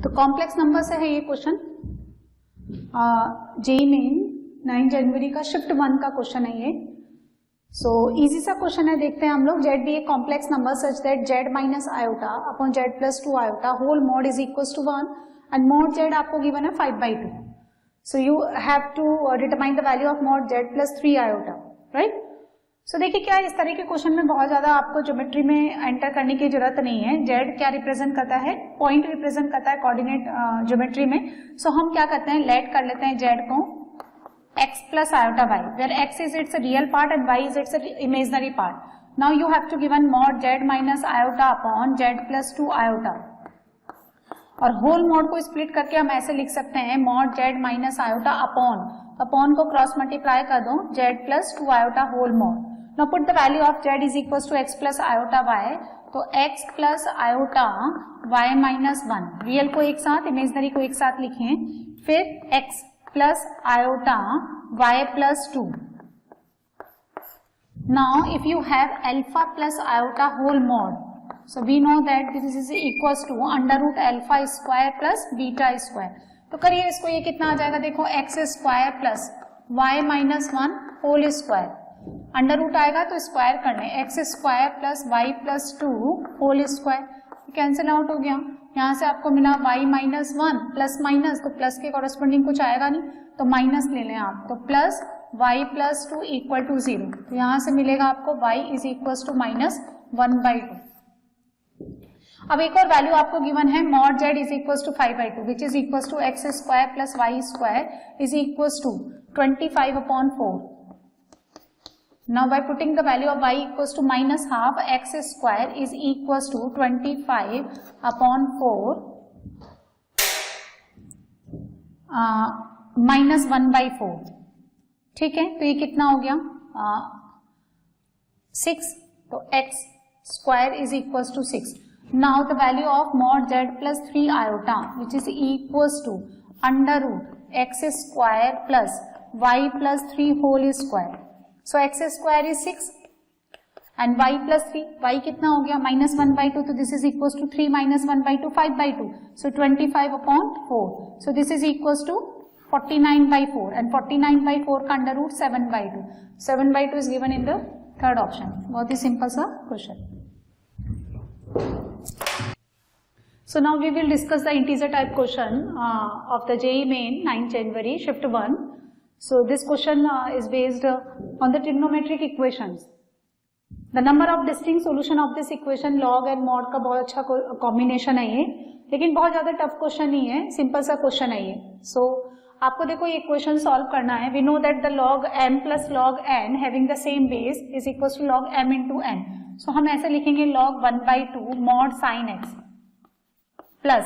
तो complex number से है ये क्वेश्चन, जेईई मेन 9 जनवरी का शिफ्ट 1 का क्वेश्चन है ये। सो इजी सा क्वेश्चन है, देखते हैं हम लोग। Z be a complex number such that Z minus iota upon Z plus 2 iota whole mod is equal to 1 and mod Z आपको गिवन है 5/2। So you have to determine the value of mod Z plus 3 iota, right. So देखिए क्या इस तरह के question में बहुत ज्यादा आपको ज्योमेट्री में एंटर करने की जरूरत नहीं है। जेड क्या रिप्रेजेंट करता है, पॉइंट रिप्रेजेंट करता है कोऑर्डिनेट ज्योमेट्री में। सो हम क्या करते हैं, लेट कर लेते हैं जेड को x plus iota y, where x is its real part and y is its imaginary part. Now you have to given mod z minus iota upon z plus 2 iota. और whole mod को split करके हम ऐसे लिख सकते हैं mod z minus iota upon को cross multiply कर दो z plus 2 iota whole mod. Now put the value of z is equal to x plus iota y, तो x plus iota y minus 1, real को एक साथ imaginary को एक साथ लिखिए, फिर x plus iota y plus 2। Now if you have alpha plus iota whole mod, so we know that this is equals to under root alpha square plus beta square। तो करिए इसको, ये कितना आ जाएगा, देखो x square plus y minus 1 whole square, under root आएगा तो square करने, x square plus y plus 2 whole square, cancel out हो गया। यहाँ से आपको मिला y माइनस 1 प्लस माइनस, तो प्लस के कॉरेस्पॉन्डिंग कुछ आएगा नहीं तो माइनस ले लें आप, तो plus y plus 2 equal to 0। तो यहाँ से मिलेगा आपको y is equal to minus 1/2। अब एक और वैल्यू आपको गिवन है mod z is equal to 5/2 which is equal to x square plus y square is equal to 25/4। Now by putting the value of y equals to minus half, x square is equals to 25/4 minus 1/4। ठीक है, तो ये कितना हो गया 6, तो x square is equals to 6। Now the value of mod z plus 3 iota which is equals to under root x square plus y plus 3 whole square। So x square is 6 and y plus 3, y कितना हो गया minus 1/2, तो this is equals to 3 minus 1/2 5/2, so 25/4, so this is equals to 49/4 and 49/4 का under root 7/2, 7/2 is given in the third option। बहुत ही simple सा question। So now we will discuss the integer type question of the JEE main 9 January shift 1। So this question is based on the trigonometric equations। The number of distinct solution of this equation log and mod का बहुत अच्छा combination है ये, लेकिन बहुत ज्यादा tough question नहीं है, simple सा question है ये। So आपको देखो ये equation solve करना है। We know that the log m plus log n having the same base is equals to log m into n। So हम ऐसे लिखेंगे log 1/2 mod sin x plus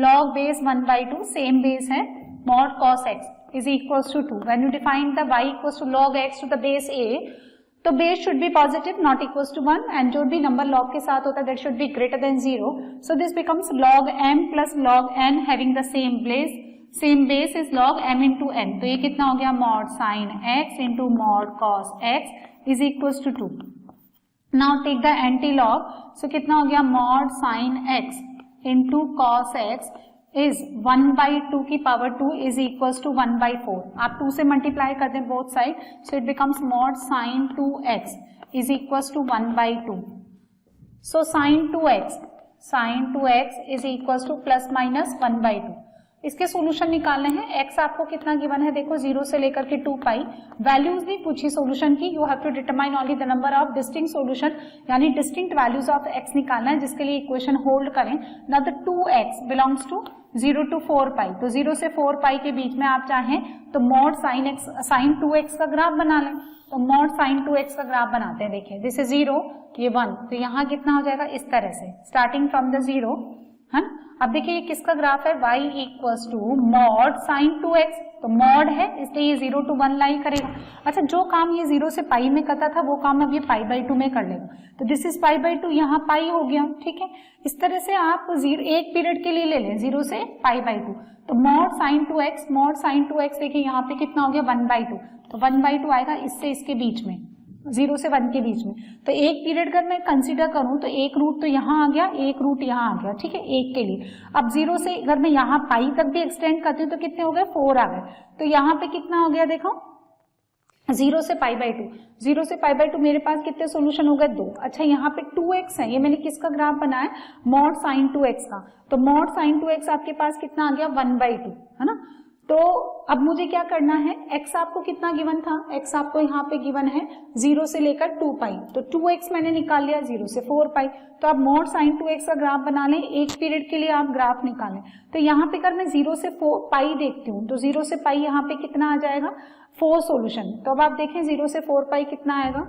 log base 1/2 same base है mod cos x is equals to 2। When you define the y equals to log x to the base a, तो base should be positive not equals to 1 and जो भी number log के साथ होता है that should be greater than 0। So this becomes log m plus log n having the same base is log m into n। तो ये कितना हो गया mod sin x into mod cos x is equals to 2। Now take the anti-log, so कितना हो गया mod sin x into cos x is 1/2 की power 2 is equals to 1/4। आप 2 से मल्टीप्लाई कर दें both side, so it becomes mod sin 2x is equals to 1/2। so sin 2x is equals to plus minus 1/2। इसके solution निकालने हैं। x आपको कितना गिवन है, देखो 0 से लेकर के 2 पाई, वैल्यूज नहीं पूछी सॉल्यूशन की। You have to determine only the number of distinct solution, यानी डिस्टिंक्ट वैल्यूज ऑफ x निकालना है, जिसके लिए इक्वेशन होल्ड करें। Now the 2x belongs to 0 to 4 pi, तो 0 से 4 पाई के बीच में आप चाहें तो mod sin 2x का ग्राफ बना लें। तो mod sin 2x का ग्राफ बनाते हैं। देखिए दिस इज 0, ये 1, तो यहाँ कितना हो जाएगा इस तरह से स्टार्टिंग फ्रॉम द 0 है। अब देखिए ये किसका ग्राफ है, y equals to mod sin 2x, तो mod है इसलिए ये 0 to 1 लाई करेगा। अच्छा, जो काम ये 0 से पाई में करता था वो काम अब ये π/2 में कर लेगा, तो दिस इज π/2, यहाँ पाई हो गया। ठीक है, इस तरह से आप एक पीरियड के लिए ले लें 0 से π/2, तो mod sin 2x देखिए यहाँ पे कितना हो गया 1/2, तो 1/2 आएगा इससे इसके बीच में। 0 से 1 के बीच में। तो एक पीरियड अगर मैं कंसीडर करूं तो एक रूट तो यहाँ आ गया, एक रूट यहाँ आ गया, ठीक है, एक के लिए। अब 0 से अगर मैं यहाँ पाई तक भी एक्सटेंड करती हूँ तो कितने हो गए, 4 आ गए। तो यहाँ पे कितना हो गया देखो, 0 से पाई बाई 2, 0 से पाई बाई 2 मेरे पास कितने सोल्यूशन हो गए, 2। अच्छा यहाँ पे 2x है, ये मैंने किसका ग्राफ बनाया, मॉड साइन 2x का। तो मॉड साइन 2x आपके पास कितना आ गया, 1/2, है ना। तो अब मुझे क्या करना है, x आपको कितना गिवन था, x आपको यहाँ पे गिवन है 0 से लेकर 2 पाई, तो 2x मैंने निकाल लिया, 0 से 4 पाई। तो आप मॉड साइन 2x का ग्राफ बना लें, एक पीरियड के लिए आप ग्राफ निकालें। तो यहाँ पे अगर मैं 0 से 4 पाई देखती हूँ तो 0 से पाई यहाँ पे कितना आ जाएगा, 4 सोल्यूशन। तो अब आप देखें 0 से 4 पाई कितना आएगा,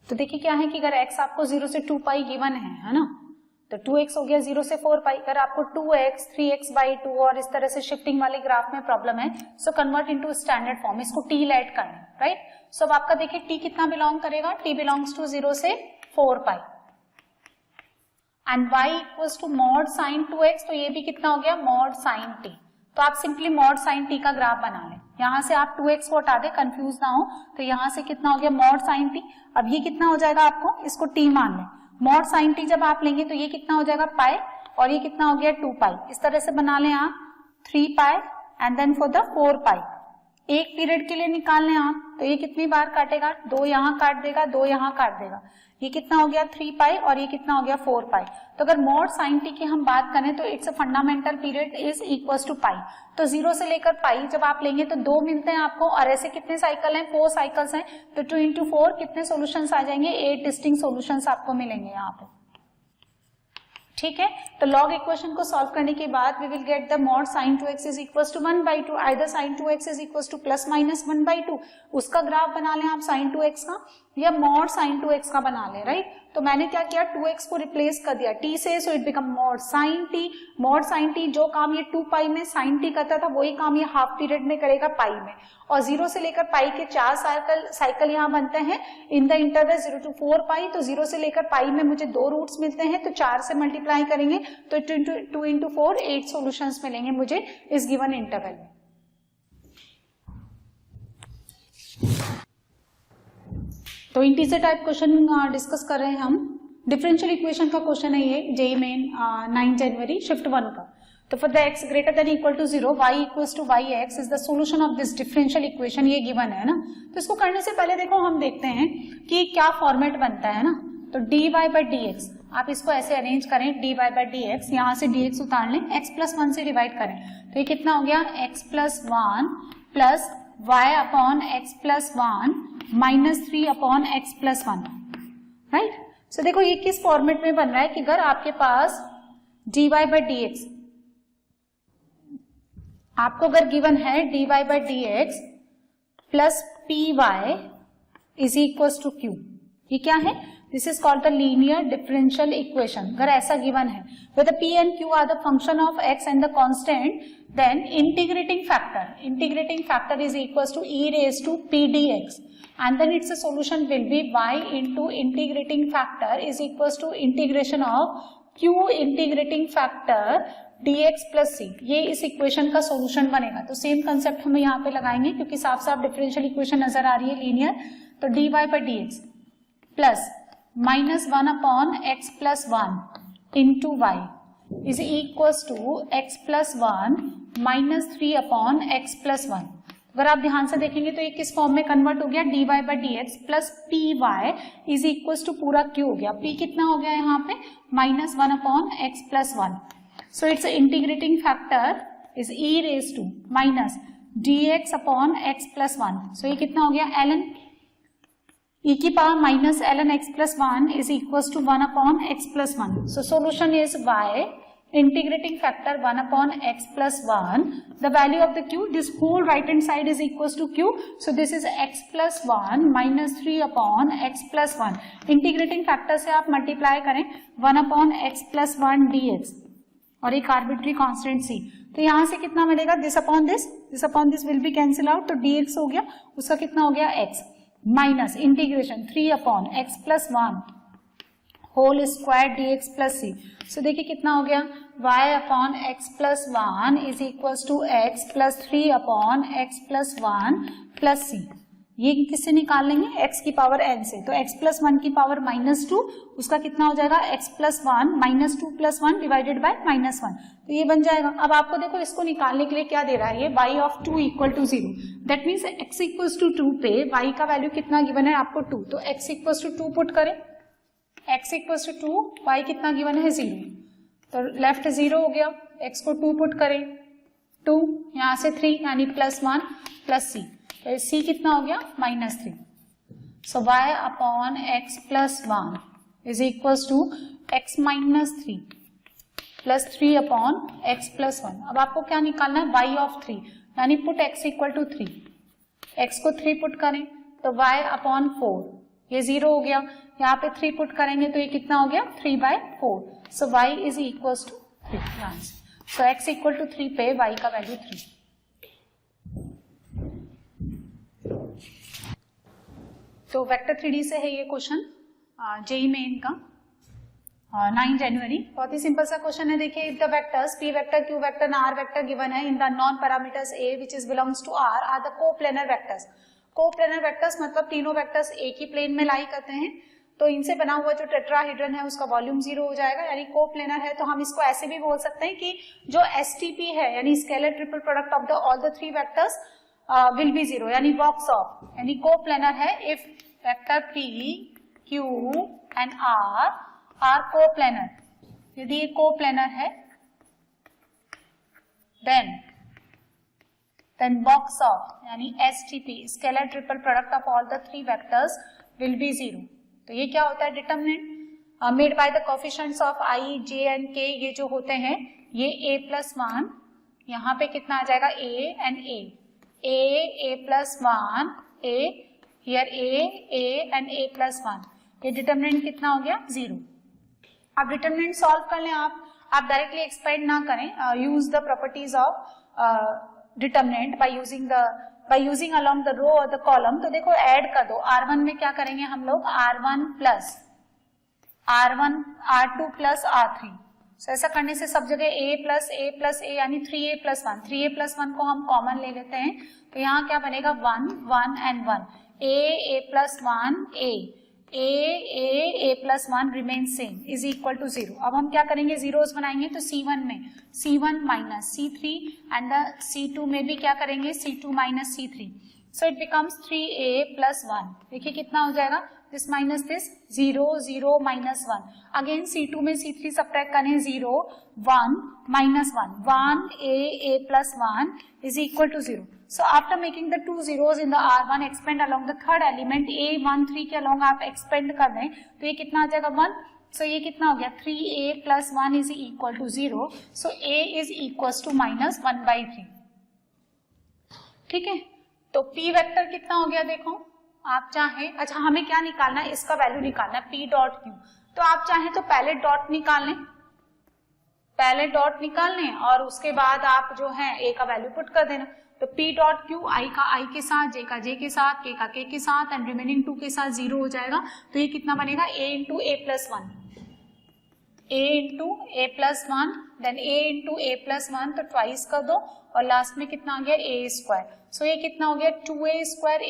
तो देखिए क्या है कि अगर x आपको 0 से 2 पाई गिवन है ना, तो 2x हो गया 0 से 4 पाई। अगर आपको 2x 3x/2 और इस तरह से शिफ्टिंग वाले ग्राफ में प्रॉब्लम है, so convert into standard form, इसको t लेट करना, राइट। सो अब आपका देखिए t कितना बिलोंग करेगा, t बिलोंग्स टू 0 से 4 pi and y equals to mod sine 2x, तो ये भी कितना हो गया, मॉड साइन t। तो आप सिंपली मॉड साइन t का ग्राफ बना लें, यहाँ से आप 2x को हटा दे, कंफ्यूज ना हो। तो यहाँ से कितना हो गया, मॉड साइन t। अब ये कितना हो जाएगा आपको, इसको t मान लें, मॉड साइन t जब आप लेंगे तो ये कितना हो जाएगा, पाई, और ये कितना हो गया 2 पाई। इस तरह से बना लें आप 3 पाई एंड देन फॉर द 4 पाई। एक पीरियड के लिए निकाल लें आप, तो ये कितनी बार काटेगा, 2 यहाँ काट देगा, 2 यहाँ काट देगा, ये कितना हो गया 3 पाई और ये कितना हो गया 4 पाई। तो अगर मॉड साइन टी की हम बात करें तो it's a fundamental period is equals to pi. तो 0 से लेकर पाई जब आप लेंगे तो 2 मिलते हैं आपको, और ऐसे कितने साइकिल हैं, 4 साइकिल्स हैं। तो 2 into 4 कितने सॉल्यूशंस आ जाएंगे, 8 डिस्टिंक्ट सॉल्यूशंस आपको मिलेंगे यहाँ पे, ठीक है। तो लॉग इक्वेशन को सॉल्व करने के बाद we will get the mod sine 2x is equals to 1/2, either sine 2x is equals to plus minus 1/2। उसका ग्राफ बना लें आप साइन 2x का, या मॉड साइन 2x का बना लें, राइट। तो मैंने क्या किया, 2x को रिप्लेस कर दिया t से, so it become mod sine t। Mod sine t जो काम ये 2 पाई में साइन t करता था वही काम ये हाफ पीरियड में करेगा पाई में। और 0 से लेकर पाई के 4 साइकिल यहाँ बनते हैं in the interval 0 to 4 pi. तो 0 से लेकर पाई में मुझे 2 रूट्स मिलते हैं, तो 4 से मल्टीप्लाई करेंगे तो 2 into 4 8 सॉल्यूशंस मिलेंगे मुझे इस गिवन इंटरवल में। तो इंटीजर टाइप क्वेश्चन डिस्कस कर रहे हैं हम। डिफरेंशियल इक्वेशन का क्वेश्चन है ये, जेईई मेन 9 जनवरी शिफ्ट 1 का। तो for the x greater than equal to 0 y equals to yx is the solution of this differential equation, ये गिवन है ना। तो इसको करने से पहले देखो हम देखते हैं कि क्या फॉर्मेट बनता है ना। तो dy by dx, आप इसको ऐसे अरेंज करें, dy by dx, यहाँ से dx उतार लें, x प्लस 1 से डिवाइड करें, तो ये कितना हो गया, x plus 1 plus y upon x plus 1 minus 3 upon x plus 1, right. So देखो ये किस फॉर्मेट में बन रहा है कि अगर आपके पास dy by dx, आपको अगर गिवन है dy by dx plus py is equals to q, ये क्या है, this is called the linear differential equation. अगर ऐसा गिवन है whether p and q are the function of x and the constant, then integrating factor is equals to e raised to p dx, and then its solution will be y into integrating factor is equals to integration of q integrating factor dx plus c। ये इस equation का solution बनेगा। तो same concept हम यहाँ पे लगाएंगे क्योंकि साफ साफ डिफरेंशियल इक्वेशन नजर आ रही है लीनियर। तो dy by dx plus minus 1 upon x plus 1 into y is equals to x plus 1 minus 3 upon x plus 1। अगर आप ध्यान से देखेंगे तो ये किस फॉर्म में कन्वर्ट हो गया, dy by dx plus py is equals to पूरा q हो गया। p कितना हो गया यहाँ पे, minus 1 upon x plus 1। So its integrating factor is e raise to minus dx upon x plus 1। So ये कितना हो गया, ln e की power minus ln x plus 1 is equals to 1 upon x plus 1. So solution is y integrating factor 1 upon x plus 1. The value of the q, this whole right hand side is equals to q. So this is x plus 1 minus 3 upon x plus 1. Integrating factor से आप multiply करें 1 upon x plus 1 dx और एक arbitrary constant c. तो यहाँ से कितना मिलेगा, this upon this will be cancel out, तो dx हो गया, उसका कितना हो गया x minus integration 3 upon x plus 1 whole square dx plus c। So देखिए कितना हो गया, y upon x plus 1 is equal to x plus 3 upon x plus 1 plus c। ये किससे निकाल लेंगे, x की पावर n से, तो x प्लस 1 की पावर -2, उसका कितना हो जाएगा x plus 1 -2 plus 1 divided by -1, तो ये बन जाएगा। अब आपको देखो इसको निकालने के लिए क्या दे रहा है, ये y of 2 equal to 0, that means x equal to 2 पे y का वैल्यू कितना गिवन है आपको 2, तो x इक्वल टू 2 पुट करें, x इक्वल टू 2, y कितना गिवन है 0, तो लेफ्ट 0 हो गया, x को 2 पुट करें, 2 यहाँ से 3 यानी +1 प्लस c, तो c कितना हो गया -3, so y upon x plus 1 is equal to x minus 3 plus 3 upon x plus 1। अब आपको क्या निकालना है, y ऑफ 3, यानी put x equal to 3, x को 3 पुट करें तो y अपॉन 4, ये 0 हो गया, यहाँ पे 3 पुट करेंगे तो ये कितना हो गया 3/4, so y is equal to 3, so x equal to 3 पे y का वैल्यू 3। तो वेक्टर 3D से है ये क्वेश्चन जेईई मेन का 9 जनवरी। बहुत ही सिंपल सा क्वेश्चन है, देखिए if the vectors p vector, q vector and r vector given है in the non parameters a which is belongs to r are the coplanar vectors. Coplanar vectors मतलब तीनों vectors एक ही plane में लाई करते हैं, तो इनसे बना हुआ जो टेट्राहेड्रन है उसका वॉल्यूम 0 हो जाएगा, यानी कोप्लेनर है। तो हम इसको ऐसे भी बोल सकते हैं कि जो STP है यानी scalar triple product of the all the 3 vectors will be 0, यानी बॉक्स ऑफ, यानी कोप्लेनर है if vector p, q and r are coplanar. यदि ये कोप्लेनर है देन बॉक्स ऑफ यानी STP scalar triple product of all the 3 vectors will be 0। तो ये क्या होता है, determinant made by the coefficients of i, j and k, ये जो होते हैं ये a प्लस 1, यहाँ पे कितना आ जाएगा a and a plus 1 a, here a and a plus 1, ये डिटरमिनेंट कितना हो गया 0। अब डिटरमिनेंट सॉल्व कर लें आप डायरेक्टली एक्सपेंड ना करें, use the properties of determinant by using along the row और द कॉलम। तो देखो ऐड कर दो, r1 में क्या करेंगे हम लोग, r1 plus r1 r2 plus r3, so ऐसा करने से सब जगह a प्लस a यानी 3a प्लस 1, 3a प्लस 1 को हम कॉमन ले लेते हैं, तो यहाँ क्या बनेगा 1 1 and 1, a plus 1 a plus 1 remain same is equal to 0। अब हम क्या करेंगे, जीरोस बनाएंगे, तो C1 में C1 minus C3 and the C2 में भी क्या करेंगे C2 minus C3, so it becomes 3a plus 1। देखिए कितना हो जाएगा, this minus this 0 0 minus 1, again C2 में C3 सब्ट्रैक्ट करें 0 1 minus 1 a plus 1 is equal to 0. So after making the two zeros in the R1, expand along the third element a1 3 के along आप expand कर दें तो ये कितना आ जाएगा 1, so ये कितना हो गया 3a plus 1 is equal to 0, so a is equals to minus 1/3। ठीक है, तो p वेक्टर कितना हो गया, देखो आप चाहें, अच्छा हमें क्या निकालना है, इसका वैल्यू निकालना है p डॉट q, तो आप चाहें तो पहले डॉट निकाल लें, पहले डॉट निकाल लें और उसके बाद आप जो है a का वैल्यू पुट कर देना, तो p डॉट q i का i के साथ, j का j के साथ, k का k के साथ एंड रिमेनिंग 2 के साथ 0 हो जाएगा, तो ये कितना बनेगा a into a plus 1, a into a plus 1, then a into a plus 1, तो ट्वाइस कर दो और लास्ट में कितना आ गया a स्क्वायर, सो ये कितना हो गया 2a square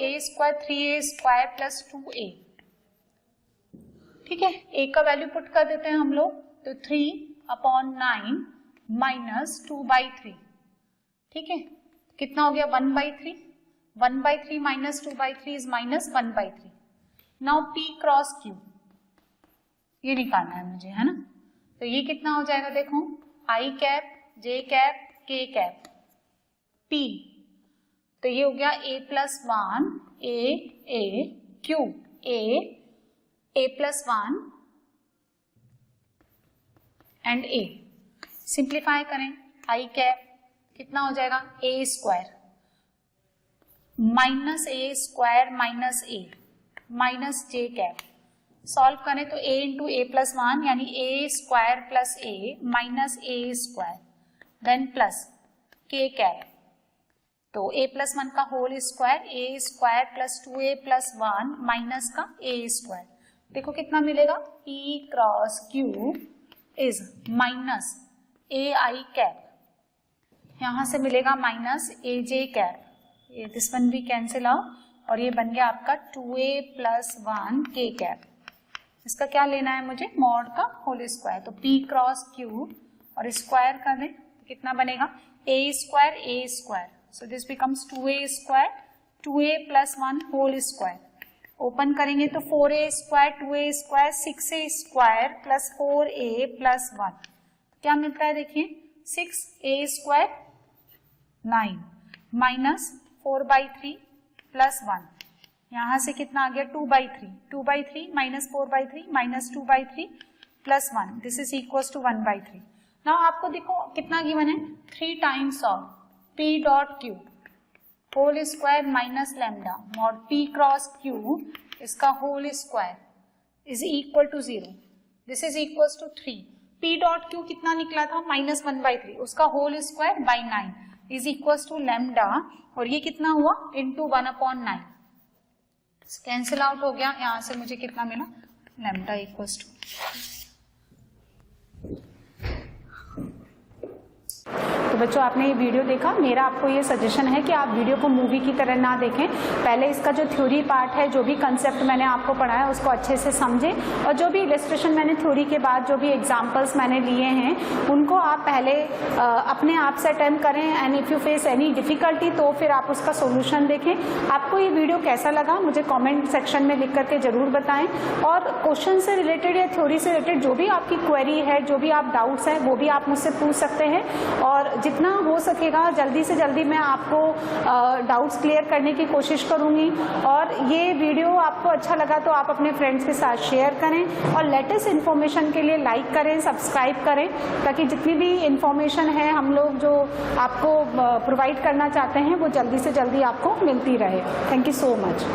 3a square plus 2a। ठीक है, a का वैल्यू पुट कर देते हैं हम लोग, तो 3/9 माइनस 2/3। ठीक है, कितना हो गया 1/3, 1/3 minus 2/3 is minus 1/3। Now p cross q ये निकालना है मुझे, है ना, तो ये कितना हो जाएगा, देखो i cap j cap k cap p, तो ये हो गया a plus 1 a q a plus 1 and a, simplify करें, i कैप कितना हो जाएगा a square minus a square minus a minus j cap, solve करें तो a इंटू a प्लस 1 यानी a square plus a minus a square, then plus k cap, तो a plus 1 का whole square a square plus 2a plus 1 minus का a square. देखो कितना मिलेगा, p cross q is minus AI cap, यहाँ से मिलेगा माइनस AJ कैप, ये दिस वन भी कैंसिल आउट, और ये बन गया आपका 2A प्लस 1 K कैप। इसका क्या लेना है मुझे, मॉड का होल स्क्वायर, तो P क्रॉस Q और स्क्वायर कर दें तो कितना बनेगा, A square, so this becomes 2A square 2A plus 1 whole square. Open करेंगे तो 4A square 2A square 6A square plus 4A plus 1, क्या मिलता है देखिए 6A स्क्वायर 9 माइनस 4/3 प्लस 1, यहाँ से कितना आ गया 2/3 minus 4/3 minus 2/3 plus 1, this is equal to 1/3। Now आपको देखो कितना गिवन है, 3 times of P dot Q whole square minus lambda mod P cross Q इसका whole square is equal to 0, this is equal to 3। P dot Q कितना निकला था minus 1/3, उसका whole square by 9 is equal to lambda, और ये कितना हुआ into 1/9, cancel out हो गया, यहां से मुझे कितना मिला लैम्डा इक्वल टू। तो बच्चों आपने ये वीडियो देखा, मेरा आपको ये सजेशन है कि आप वीडियो को मूवी की तरह ना देखें, पहले इसका जो थ्योरी पार्ट है, जो भी कंसेप्ट मैंने आपको पढ़ाया उसको अच्छे से समझें, और जो भी इलस्ट्रेशन मैंने थ्योरी के बाद जो भी एग्जांपल्स मैंने लिए हैं उनको आप पहले अपने आप से अटेम्प्ट करें, and if you face any difficulty तो फिर आप उसका सोल्यूशन देखें। आपको ये वीडियो कैसा लगा मुझे कॉमेंट सेक्शन में लिख करके जरूर बताएं, और क्वेश्चन से रिलेटेड या थ्योरी से रिलेटेड जो भी आपकी क्वेरी है, जो भी आप डाउट्स हैं वो भी आप मुझसे पूछ सकते हैं, और जितना हो सकेगा जल्दी से जल्दी मैं आपको डाउट्स क्लियर करने की कोशिश करूंगी। और ये वीडियो आपको अच्छा लगा तो आप अपने फ्रेंड्स के साथ शेयर करें, और लेटेस्ट इन्फॉर्मेशन के लिए लाइक करें, सब्सक्राइब करें, ताकि जितनी भी इन्फॉर्मेशन है हम लोग जो आपको प्रोवाइड करना चाहते हैं वो जल्दी से जल्दी आपको मिलती रहे। Thank you so much.